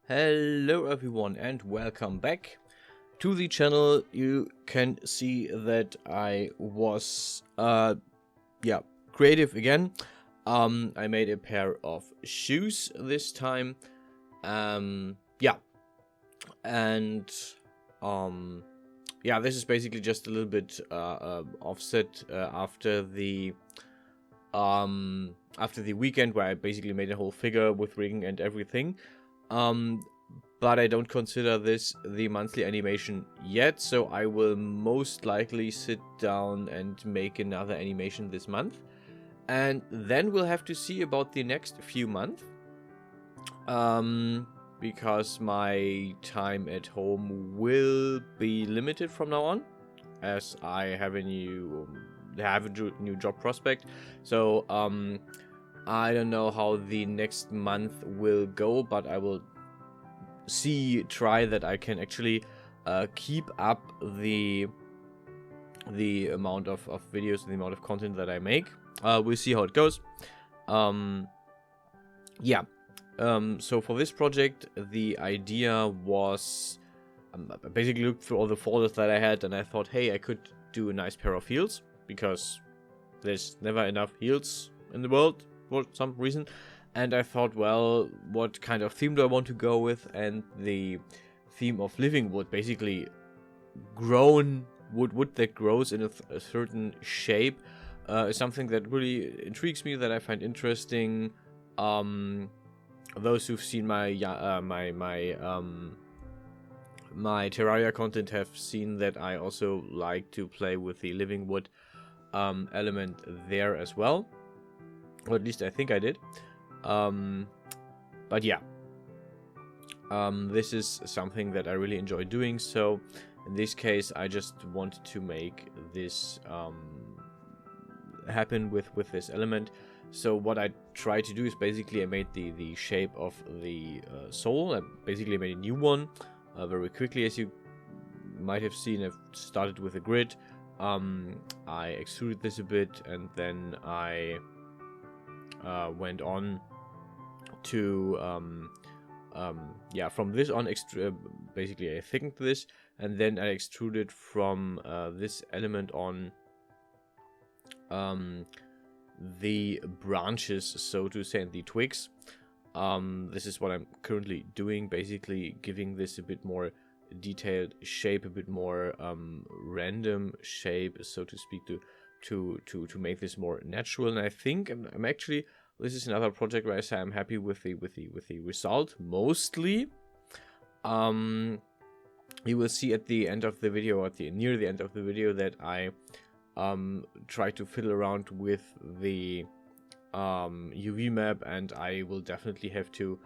Hello everyone and welcome back to the channel. You can see that I was creative again. I made a pair of shoes this time. And this is basically just a little bit offset after the weekend where I basically made a whole figure with rigging and everything. But I don't consider this the monthly animation yet, so I will most likely sit down and make another animation this month. And then we'll have to see about the next few months. Because my time at home will be limited from now on, as I have a new job prospect. So I don't know how the next month will go, but I will try that I can actually keep up the amount of videos, the amount of content that I make. We'll see how it goes. So for this project, the idea was I basically looked through all the folders that I had, and I thought, hey, I could do a nice pair of heels, because there's never enough heels in the world for some reason. And I thought, well, what kind of theme do I want to go with? And the theme of living wood, basically wood that grows in a certain shape, is something that really intrigues me, that I find interesting. Those who've seen my Terraria content have seen that I also like to play with the living wood element there as well, or at least I think I did. This is something that I really enjoy doing. So in this case, I just wanted to make this happen with this element. So what I tried to do is basically I made the shape of the soul. I basically made a new one very quickly, as you might have seen. I've started with a grid. I extruded this a bit, and then I went on to from this on basically I thickened this, and then I extruded from this element on the branches, so to say, and the twigs. This is what I'm currently doing, basically giving this a bit more detailed shape, a bit more random shape, so to speak, to make this more natural. And I think I'm actually, this is another project where I say I'm happy with the result mostly. You will see at the end of the video, near the end of the video, that I try to fiddle around with the UV map, and I will definitely have to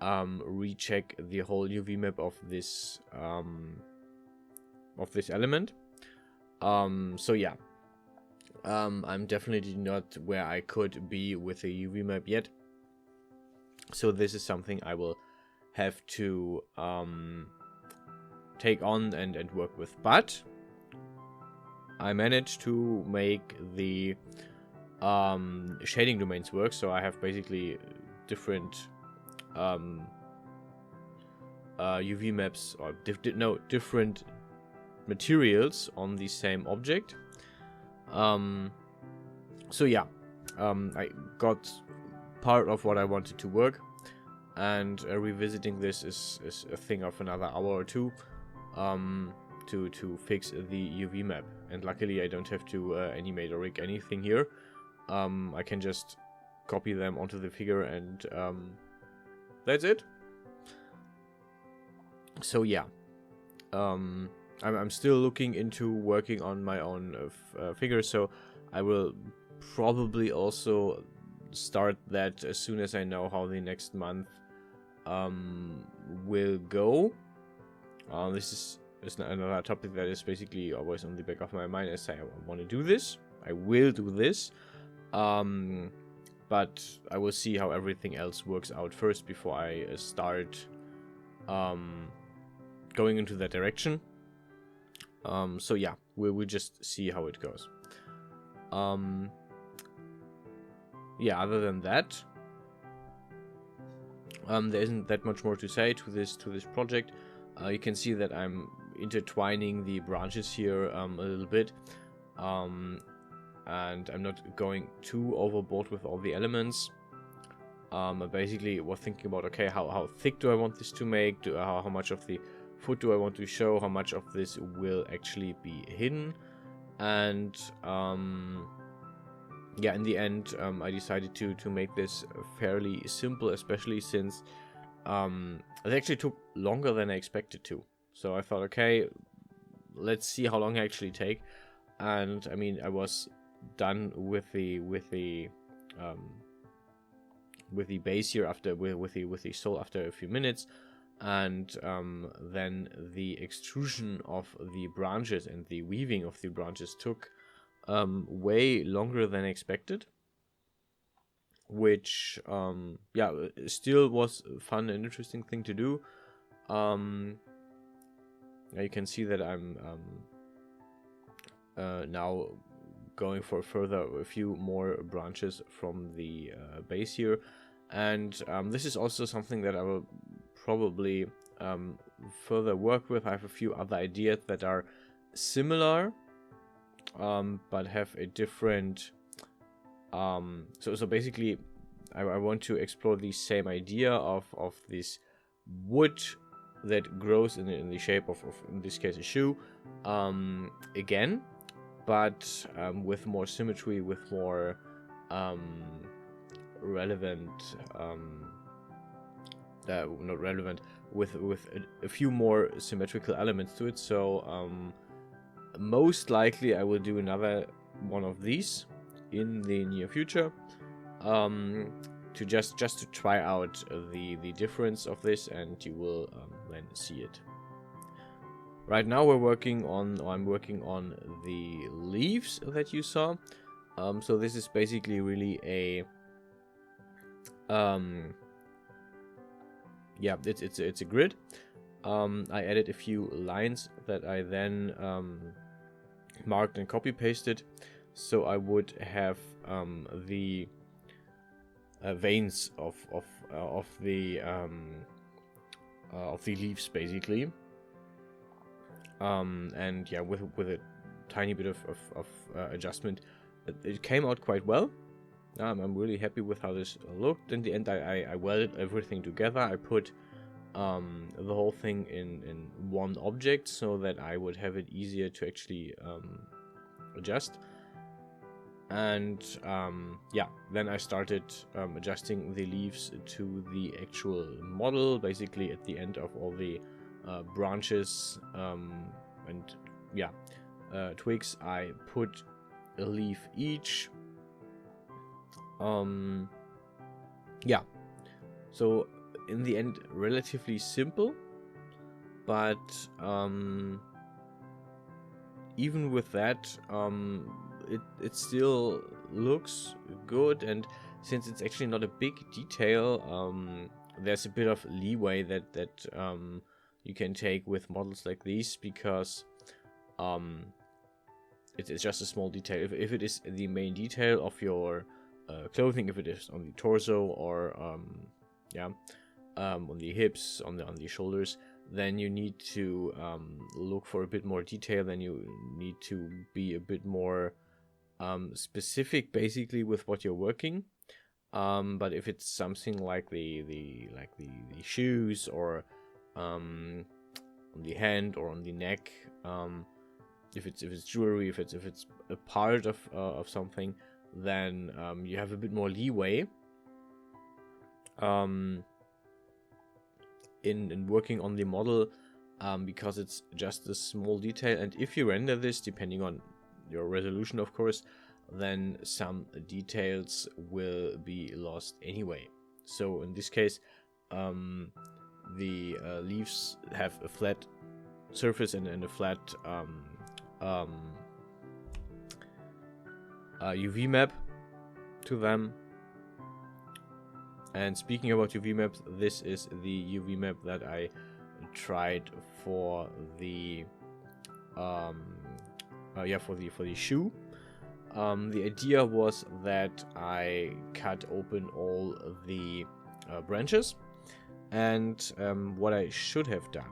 recheck the whole UV map of this element. I'm definitely not where I could be with the UV map yet, so this is something I will have to take on and work with. But I managed to make the shading domains work, so I have basically different UV maps, or different materials on the same object. I got part of what I wanted to work, and revisiting this is a thing of another hour or two to fix the UV map. And luckily I don't have to animate or rig anything here. I can just copy them onto the figure, and that's it. So yeah, I'm still looking into working on my own figure, so I will probably also start that as soon as I know how the next month will go. This is another topic that is basically always on the back of my mind. I say I want to do this, I will do this, but I will see how everything else works out first before I start going into that direction. We'll just see how it goes. Other than that, There isn't that much more to say to this project. You can see that I'm intertwining the branches here a little bit, and I'm not going too overboard with all the elements. I basically was thinking about, okay, how thick do I want this to make? How much of the foot do I want to show? How much of this will actually be hidden? And yeah, in the end, I decided to make this fairly simple, especially since it actually took longer than I expected to. So I thought, okay, let's see how long I actually take. And I mean, I was done with the base here after with the sole after a few minutes, and then the extrusion of the branches and the weaving of the branches took way longer than expected, which yeah, still was a fun and interesting thing to do. You can see that I'm now going for a few more branches from the base here, and this is also something that I will probably further work with. I have a few other ideas that are similar, but have a different so basically I want to explore the same idea of this wood that grows in the shape of in this case a shoe again, but with more symmetry, with more relevant not relevant, with a few more symmetrical elements to it. So most likely I will do another one of these in the near future, to just to try out the difference of this, and you will then see it. Right now I'm working on the leaves that you saw. So this is basically really a yeah, it's a grid. I added a few lines that I then marked and copy pasted, so I would have the veins of the leaves basically, and yeah, with a tiny bit of adjustment, it came out quite well. I'm really happy with how this looked. In the end, I welded everything together. I put the whole thing in one object so that I would have it easier to actually adjust. And yeah, then I started adjusting the leaves to the actual model. Basically, at the end of all the branches and yeah, twigs, I put a leaf each. Yeah, so in the end, relatively simple, but even with that, it still looks good. And since it's actually not a big detail, there's a bit of leeway that you can take with models like these, because it's just a small detail. If it is the main detail of your clothing, if it is on the torso or yeah, on the hips, on the shoulders, then you need to look for a bit more detail. Then you need to be a bit more specific, basically, with what you're working. But if it's something like the shoes, or on the hand or on the neck, if it's jewelry, if it's a part of something, then you have a bit more leeway in working on the model, because it's just a small detail. And if you render this, depending on your resolution, of course, then some details will be lost anyway. So in this case, the leaves have a flat surface and a flat UV map to them. And speaking about UV maps, this is the UV map that I tried for the for the shoe. The idea was that I cut open all the branches, And what I should have done,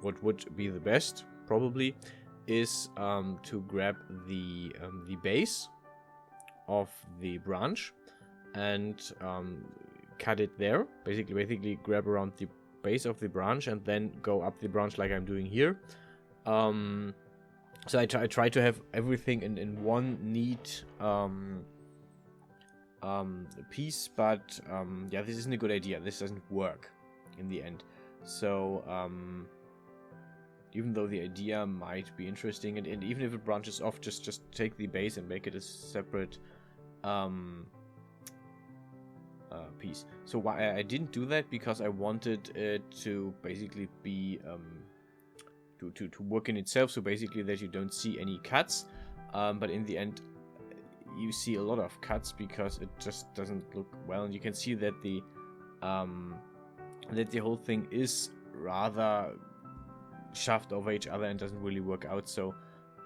what would be the best probably, is to grab the base of the branch and cut it there. Basically grab around the base of the branch and then go up the branch like I'm doing here. So I try to have everything in one neat piece, but yeah, this isn't a good idea. This doesn't work in the end. So even though the idea might be interesting, and even if it branches off, just take the base and make it a separate piece. So why I didn't do that, because I wanted it to basically be to work in itself, so basically that you don't see any cuts, but in the end you see a lot of cuts because it just doesn't look well, and you can see that the whole thing is rather shoved over each other and doesn't really work out. So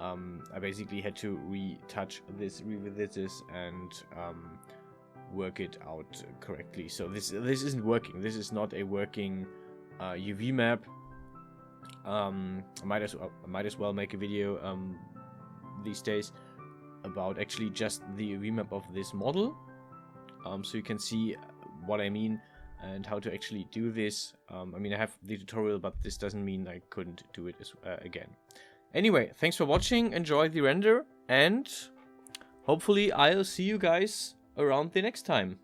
I basically had to revisit this and work it out correctly. So this isn't working. This is not a working UV map. I might as well make a video these days about actually just the UV map of this model, so you can see what I mean and how to actually do this. I mean, I have the tutorial, but this doesn't mean I couldn't do it again. Anyway, thanks for watching, enjoy the render, and hopefully I'll see you guys around the next time.